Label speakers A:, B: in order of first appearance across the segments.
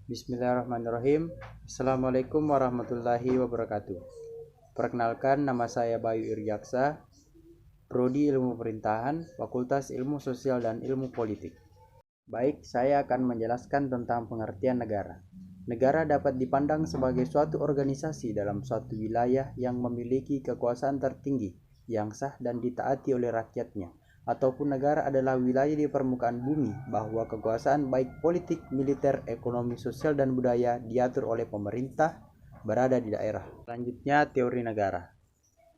A: Bismillahirrahmanirrahim. Assalamualaikum warahmatullahi wabarakatuh. Perkenalkan, nama saya Bayu Irjaksa, Prodi Ilmu Pemerintahan, Fakultas Ilmu Sosial dan Ilmu Politik. Baik, saya akan menjelaskan tentang pengertian negara. Negara dapat dipandang sebagai suatu organisasi dalam suatu wilayah yang memiliki kekuasaan tertinggi, yang sah dan ditaati oleh rakyatnya. Ataupun negara adalah wilayah di permukaan bumi bahwa kekuasaan baik politik, militer, ekonomi, sosial, dan budaya diatur oleh pemerintah berada di daerah. Selanjutnya, teori negara.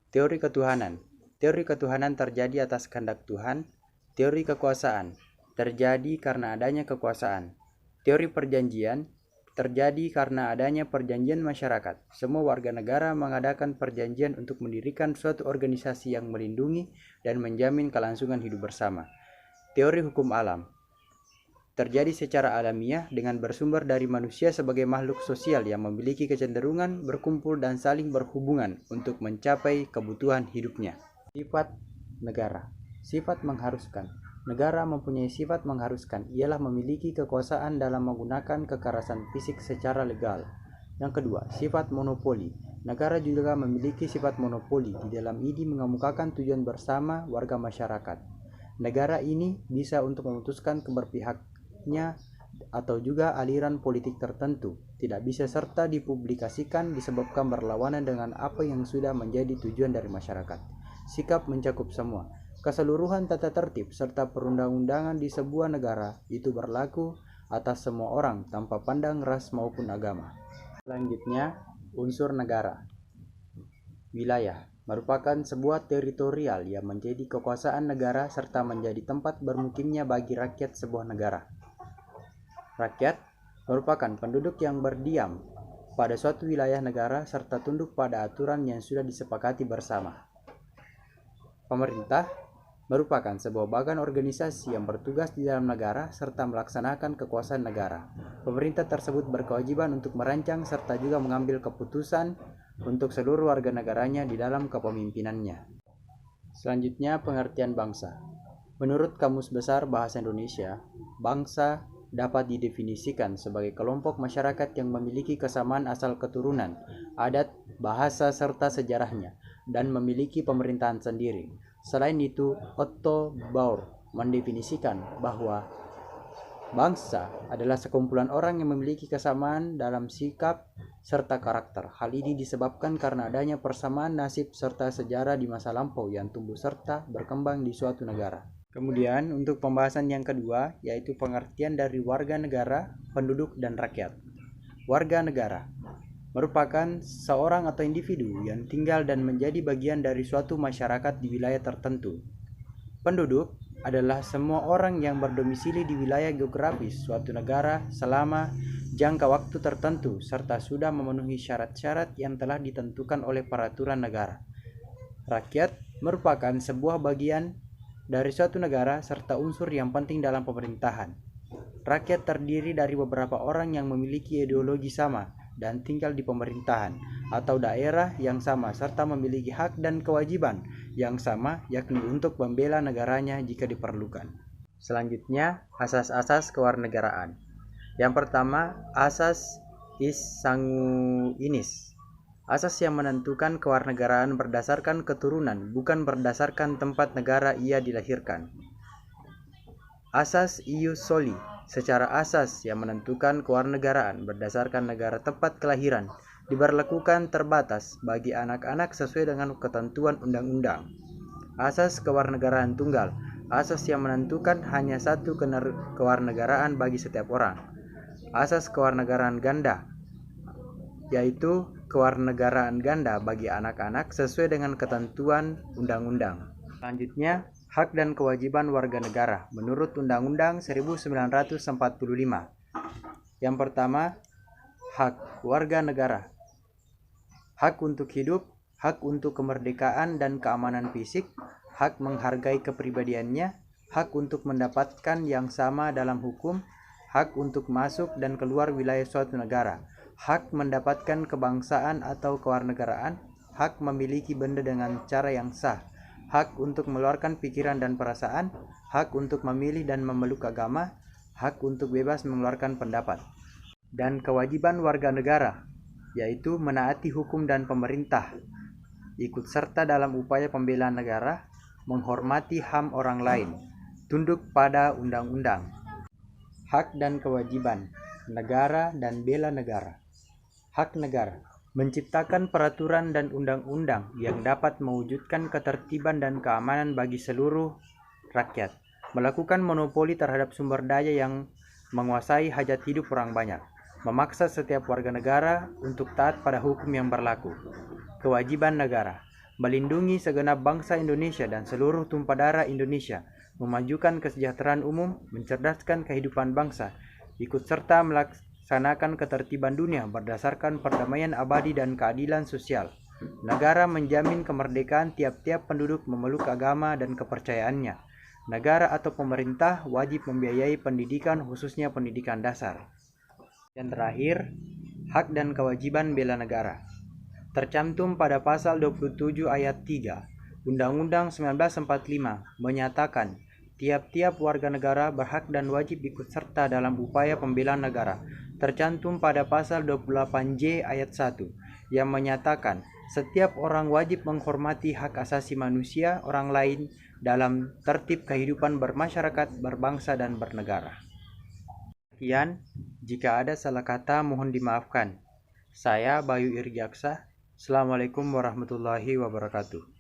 A: Teori ketuhanan. Teori ketuhanan terjadi atas kehendak Tuhan. Teori kekuasaan terjadi karena adanya kekuasaan. Teori perjanjian terjadi karena adanya perjanjian masyarakat. Semua warga negara mengadakan perjanjian untuk mendirikan suatu organisasi yang melindungi dan menjamin kelangsungan hidup bersama. Teori hukum alam terjadi secara alamiah dengan bersumber dari manusia sebagai makhluk sosial yang memiliki kecenderungan berkumpul dan saling berhubungan untuk mencapai kebutuhan hidupnya. Sifat negara. Sifat mengharuskan. Negara mempunyai sifat mengharuskan, ialah memiliki kekuasaan dalam menggunakan kekerasan fisik secara legal. Yang kedua, sifat monopoli. Negara juga memiliki sifat monopoli, di dalam ini mengemukakan tujuan bersama warga masyarakat. Negara ini bisa untuk memutuskan keberpihaknya atau juga aliran politik tertentu, tidak bisa serta dipublikasikan disebabkan berlawanan dengan apa yang sudah menjadi tujuan dari masyarakat. Sikap mencakup semua. Keseluruhan tata tertib serta perundang-undangan di sebuah negara itu berlaku atas semua orang tanpa pandang ras maupun agama. Selanjutnya, unsur negara. Wilayah merupakan sebuah teritorial yang menjadi kekuasaan negara serta menjadi tempat bermukimnya bagi rakyat sebuah negara. Rakyat merupakan penduduk yang berdiam pada suatu wilayah negara serta tunduk pada aturan yang sudah disepakati bersama. Pemerintah merupakan sebuah badan organisasi yang bertugas di dalam negara serta melaksanakan kekuasaan negara. Pemerintah tersebut berkewajiban untuk merancang serta juga mengambil keputusan untuk seluruh warga negaranya di dalam kepemimpinannya. Selanjutnya, pengertian bangsa. Menurut Kamus Besar Bahasa Indonesia, bangsa dapat didefinisikan sebagai kelompok masyarakat yang memiliki kesamaan asal keturunan, adat, bahasa, serta sejarahnya, dan memiliki pemerintahan sendiri. Selain itu, Otto Bauer mendefinisikan bahwa bangsa adalah sekumpulan orang yang memiliki kesamaan dalam sikap serta karakter. Hal ini disebabkan karena adanya persamaan nasib serta sejarah di masa lampau yang tumbuh serta berkembang di suatu negara. Kemudian, untuk pembahasan yang kedua, yaitu pengertian dari warga negara, penduduk, dan rakyat. Warga negara merupakan seorang atau individu yang tinggal dan menjadi bagian dari suatu masyarakat di wilayah tertentu. Penduduk adalah semua orang yang berdomisili di wilayah geografis suatu negara selama jangka waktu tertentu serta sudah memenuhi syarat-syarat yang telah ditentukan oleh peraturan negara. Rakyat merupakan sebuah bagian dari suatu negara serta unsur yang penting dalam pemerintahan. Rakyat terdiri dari beberapa orang yang memiliki ideologi sama dan tinggal di pemerintahan atau daerah yang sama serta memiliki hak dan kewajiban yang sama, yakni untuk membela negaranya jika diperlukan. Selanjutnya, asas-asas kewarganegaraan. Yang pertama, asas is sanguinis. Asas yang menentukan kewarganegaraan berdasarkan keturunan, bukan berdasarkan tempat negara ia dilahirkan. Asas ius soli. Secara asas yang menentukan kewarganegaraan berdasarkan negara tempat kelahiran diberlakukan terbatas bagi anak-anak sesuai dengan ketentuan undang-undang. Asas kewarganegaraan tunggal. Asas yang menentukan hanya satu kewarganegaraan bagi setiap orang. Asas kewarganegaraan ganda, yaitu kewarganegaraan ganda bagi anak-anak sesuai dengan ketentuan undang-undang. Selanjutnya, hak dan kewajiban warga negara menurut Undang-Undang 1945. Yang pertama, hak warga negara. Hak untuk hidup, hak untuk kemerdekaan dan keamanan fisik, hak menghargai kepribadiannya, hak untuk mendapatkan yang sama dalam hukum, hak untuk masuk dan keluar wilayah suatu negara, hak mendapatkan kebangsaan atau kewarganegaraan, hak memiliki benda dengan cara yang sah, hak untuk meluarkan pikiran dan perasaan, hak untuk memilih dan memeluk agama, hak untuk bebas mengeluarkan pendapat. dan kewajiban warga negara, yaitu menaati hukum dan pemerintah, ikut serta dalam upaya pembelaan negara, menghormati HAM orang lain, tunduk pada undang-undang. Hak dan kewajiban negara dan bela negara. Hak negara menciptakan peraturan dan undang-undang yang dapat mewujudkan ketertiban dan keamanan bagi seluruh rakyat, melakukan monopoli terhadap sumber daya yang menguasai hajat hidup orang banyak, memaksa setiap warga negara untuk taat pada hukum yang berlaku. Kewajiban negara melindungi segenap bangsa Indonesia dan seluruh tumpah darah Indonesia, memajukan kesejahteraan umum, mencerdaskan kehidupan bangsa, ikut serta melaksanakan ketertiban dunia berdasarkan perdamaian abadi dan keadilan sosial. Negara menjamin kemerdekaan tiap-tiap penduduk memeluk agama dan kepercayaannya. Negara atau pemerintah wajib membiayai pendidikan, khususnya pendidikan dasar. Dan terakhir, hak dan kewajiban bela negara. Tercantum pada pasal 27 ayat 3 Undang-Undang 1945 menyatakan tiap-tiap warga negara berhak dan wajib ikut serta dalam upaya pembelaan negara. Tercantum pada pasal 28J ayat 1 yang menyatakan setiap orang wajib menghormati hak asasi manusia orang lain dalam tertib kehidupan bermasyarakat, berbangsa, dan bernegara. Sekian, jika ada salah kata mohon dimaafkan. Saya Bayu Irjaksa. Assalamualaikum warahmatullahi wabarakatuh.